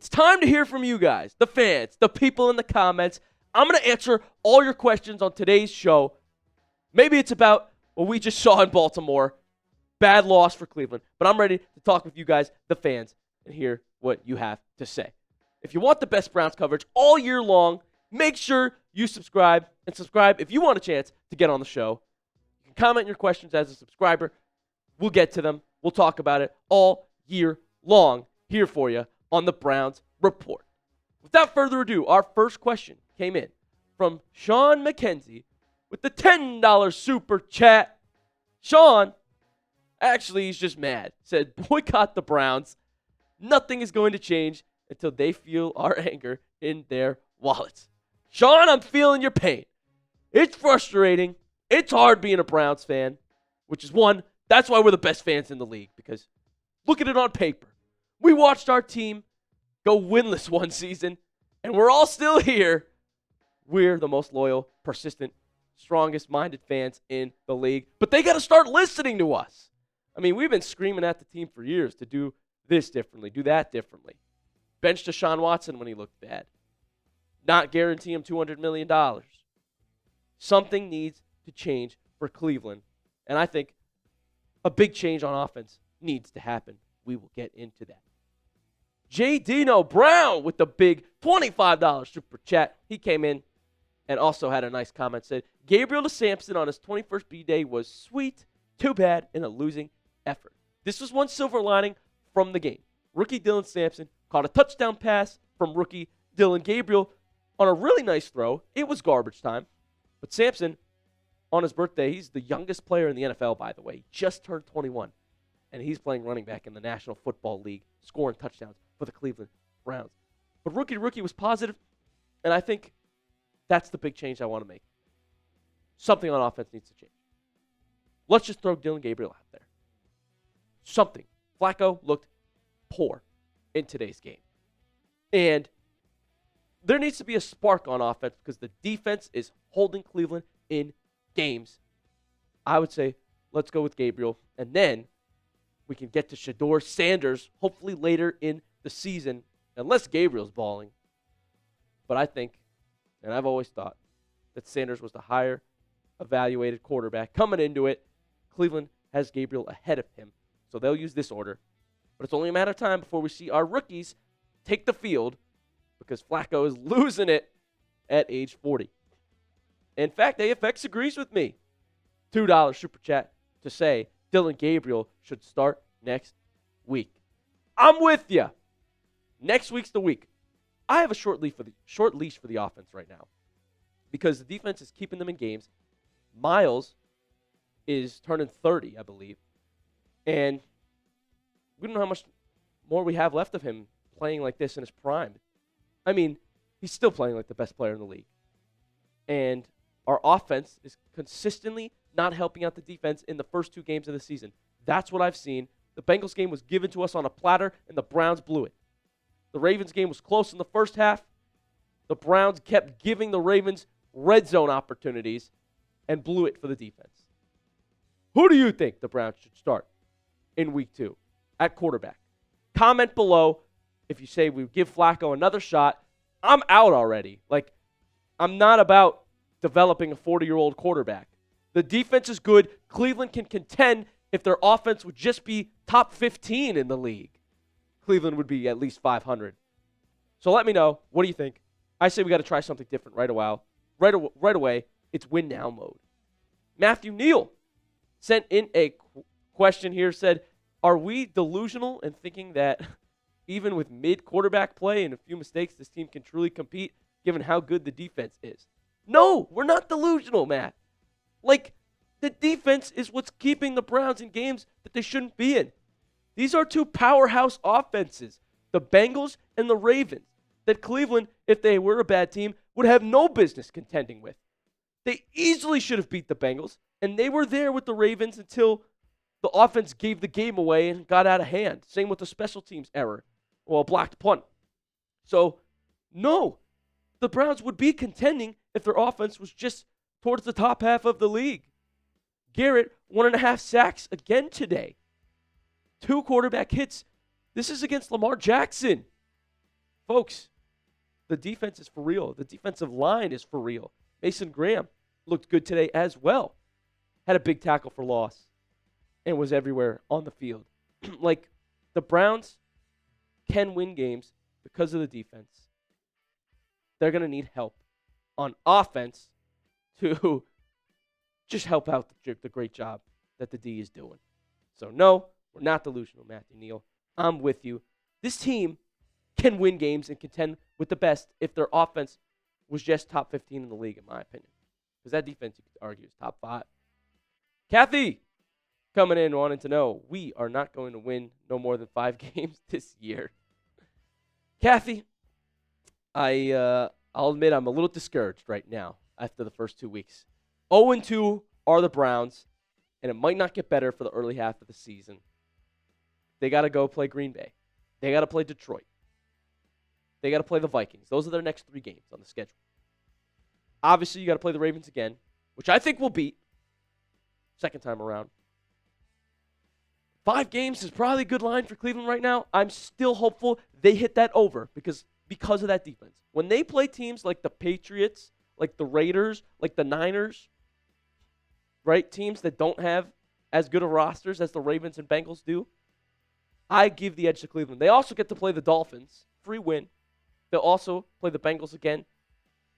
It's time to hear from you guys, the fans, the people in the comments. I'm going to answer all your questions on today's show. Maybe it's about what we just saw in Baltimore. Bad loss for Cleveland. But I'm ready to talk with you guys, the fans, and hear what you have to say. If you want the best Browns coverage all year long, make sure you subscribe. And subscribe if you want a chance to get on the show. You can comment your questions as a subscriber. We'll get to them. We'll talk about it all year long here for you on the Browns Report. Without further ado, our first question came in from Sean McKenzie with the $10 super chat. Sean, actually, he's just mad. Said, boycott the Browns. Nothing is going to change until they feel our anger in their wallets. Sean, I'm feeling your pain. It's frustrating. It's hard being a Browns fan, which is that's why we're the best fans in the league, because look at it on paper. We watched our team go winless one season, and we're all still here. We're the most loyal, persistent, strongest-minded fans in the league. But they got to start listening to us. I mean, we've been screaming at the team for years to do this differently, do that differently. Bench Deshaun Watson when he looked bad. Not guarantee him $200 million. Something needs to change for Cleveland. And I think a big change on offense needs to happen. We will get into that. J. Dino Brown with the big $25 super chat. He came in and also had a nice comment. Said, Gabriel to Sampson on his 21st B-Day was sweet. Too bad in a losing effort. This was one silver lining from the game. Rookie Dillon Sampson caught a touchdown pass from rookie Dillon Gabriel on a really nice throw. It was garbage time. But Sampson, on his birthday, he's the youngest player in the NFL, by the way. He just turned 21. And he's playing running back in the National Football League, scoring touchdowns for the Cleveland Browns. But rookie was positive, and I think that's the big change I want to make. Something on offense needs to change. Let's just throw Dillon Gabriel out there. Something. Flacco looked poor in today's game. And there needs to be a spark on offense because the defense is holding Cleveland in games. I would say let's go with Gabriel, and then we can get to Shedeur Sanders hopefully later in the season, unless Gabriel's balling. But I think, and I've always thought, that Sanders was the higher evaluated quarterback. Coming into it, Cleveland has Gabriel ahead of him, so they'll use this order. But it's only a matter of time before we see our rookies take the field because Flacco is losing it at age 40. In fact, AFX agrees with me. $2 super chat to say Dillon Gabriel should start next week. I'm with you. Next week's the week. I have a short leash for the offense right now because the defense is keeping them in games. Myles is turning 30, I believe, and we don't know how much more we have left of him playing like this in his prime. I mean, he's still playing like the best player in the league, and our offense is consistently not helping out the defense in the first two games of the season. That's what I've seen. The Bengals game was given to us on a platter, and the Browns blew it. The Ravens game was close in the first half. The Browns kept giving the Ravens red zone opportunities and blew it for the defense. Who do you think the Browns should start in week 2 at quarterback? Comment below if you say we give Flacco another shot. I'm out already. I'm not about developing a 40-year-old quarterback. The defense is good. Cleveland can contend if their offense would just be top 15 in the league. Cleveland would be at least 500. So let me know. What do you think? I say we got to try something different right away. It's win now mode. Matthew Neal sent in a question here, said, are we delusional in thinking that even with mid-quarterback play and a few mistakes, this team can truly compete given how good the defense is? No, we're not delusional, Matt. The defense is what's keeping the Browns in games that they shouldn't be in. These are two powerhouse offenses, the Bengals and the Ravens, that Cleveland, if they were a bad team, would have no business contending with. They easily should have beat the Bengals, and they were there with the Ravens until the offense gave the game away and got out of hand. Same with the special teams error, a blocked punt. So, no, the Browns would be contending if their offense was just towards the top half of the league. Garrett, 1.5 sacks again today. 2 quarterback hits. This is against Lamar Jackson. Folks, the defense is for real. The defensive line is for real. Mason Graham looked good today as well. Had a big tackle for loss and was everywhere on the field. Like, the Browns can win games because of the defense. They're going to need help on offense to just help out the great job that the D is doing. So, no, we're not delusional, Matthew Neal. I'm with you. This team can win games and contend with the best if their offense was just top 15 in the league, in my opinion. Because that defense, you could argue, is top 5. Kathy coming in wanting to know, we are not going to win no more than 5 games this year. Kathy, I'll admit I'm a little discouraged right now after the first 2 weeks. 0-2 are the Browns, and it might not get better for the early half of the season. They got to go play Green Bay. They got to play Detroit. They got to play the Vikings. Those are their next 3 games on the schedule. Obviously, you got to play the Ravens again, which I think we'll beat second time around. 5 games is probably a good line for Cleveland right now. I'm still hopeful they hit that over because of that defense. When they play teams like the Patriots, like the Raiders, like the Niners, right, teams that don't have as good of rosters as the Ravens and Bengals do, I give the edge to Cleveland. They also get to play the Dolphins. Free win. They'll also play the Bengals again,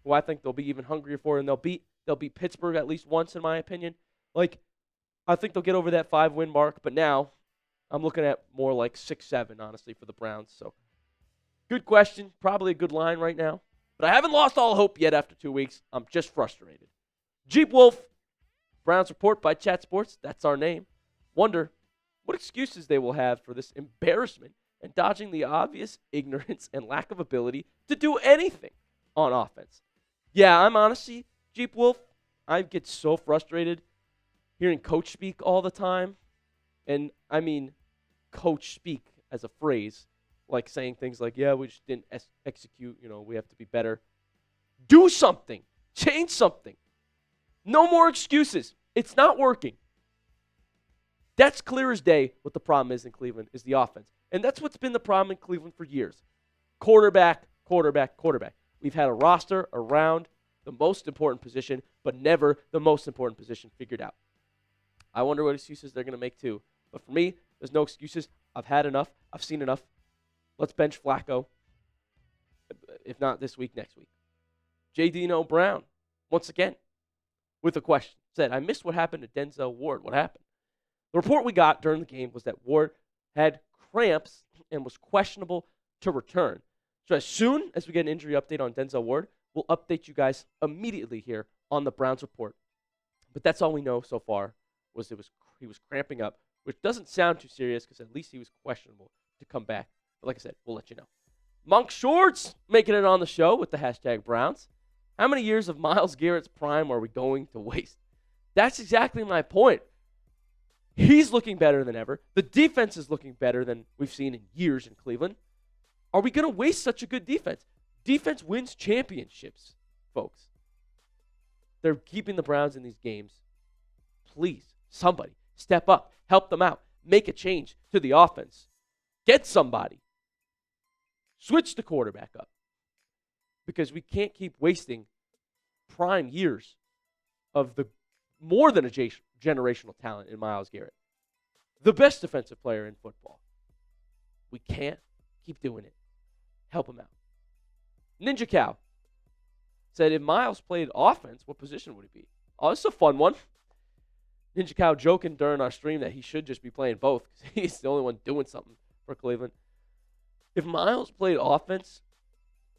who I think they'll be even hungrier for, and they'll beat Pittsburgh at least once, in my opinion. Like, I think they'll get over that 5-win mark, but now I'm looking at more like 6-7, honestly, for the Browns. So, good question. Probably a good line right now. But I haven't lost all hope yet after 2 weeks. I'm just frustrated. Jeep Wolf, Browns Report by Chat Sports. That's our name. Wonder what excuses they will have for this embarrassment and dodging the obvious ignorance and lack of ability to do anything on offense. Yeah, I'm honestly, Jeep Wolf, I get so frustrated hearing coach speak all the time. And I mean coach speak as a phrase, like saying things like, yeah, we just didn't execute, we have to be better. Do something. Change something. No more excuses. It's not working. That's clear as day what the problem is in Cleveland is the offense. And that's what's been the problem in Cleveland for years. Quarterback. We've had a roster around the most important position, but never the most important position figured out. I wonder what excuses they're going to make too. But for me, there's no excuses. I've had enough. I've seen enough. Let's bench Flacco. If not this week, next week. J. Dino Brown, once again, with a question. Said, I missed what happened to Denzel Ward. What happened? The report we got during the game was that Ward had cramps and was questionable to return. So as soon as we get an injury update on Denzel Ward, we'll update you guys immediately here on the Browns Report. But that's all we know so far was he was cramping up, which doesn't sound too serious because at least he was questionable to come back. But like I said, we'll let you know. Monk Shorts making it on the show with the hashtag Browns. How many years of Myles Garrett's prime are we going to waste? That's exactly my point. He's looking better than ever. The defense is looking better than we've seen in years in Cleveland. Are we going to waste such a good defense? Defense wins championships, folks. They're keeping the Browns in these games. Please, somebody, step up, help them out, make a change to the offense. Get somebody. Switch the quarterback up. Because we can't keep wasting prime years of the more than a generational talent in Myles Garrett. The best defensive player in football. We can't keep doing it. Help him out. Ninja Cow said, if Myles played offense, what position would he be? Oh, this is a fun one. Ninja Cow joking during our stream that he should just be playing both because he's the only one doing something for Cleveland. If Myles played offense,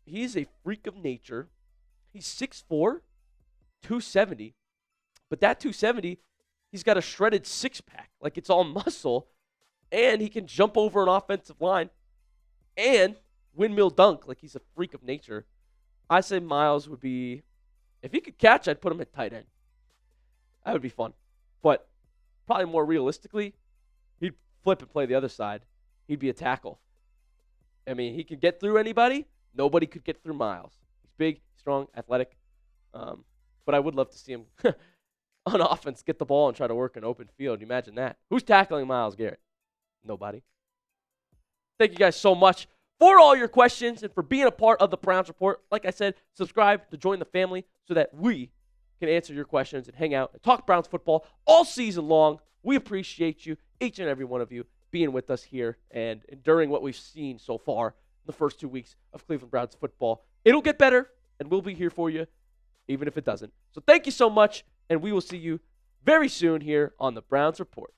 he's a freak of nature. He's 6'4", 270. But that 270, he's got a shredded six-pack. Like it's all muscle. And he can jump over an offensive line and windmill dunk like he's a freak of nature. I say Myles would be, if he could catch, I'd put him at tight end. That would be fun. But probably more realistically, he'd flip and play the other side. He'd be a tackle. I mean, he could get through anybody. Nobody could get through Myles. He's big, strong, athletic. But I would love to see him on offense get the ball and try to work an open field. Imagine that. Who's tackling Myles Garrett? Nobody. Thank you guys so much for all your questions and for being a part of the Browns Report. Like I said, subscribe to join the family so that we can answer your questions and hang out and talk Browns football all season long. We appreciate you, each and every one of you, being with us here and enduring what we've seen so far in the first 2 weeks of Cleveland Browns football. It'll get better, and we'll be here for you, even if it doesn't. So thank you so much, and we will see you very soon here on the Browns Report.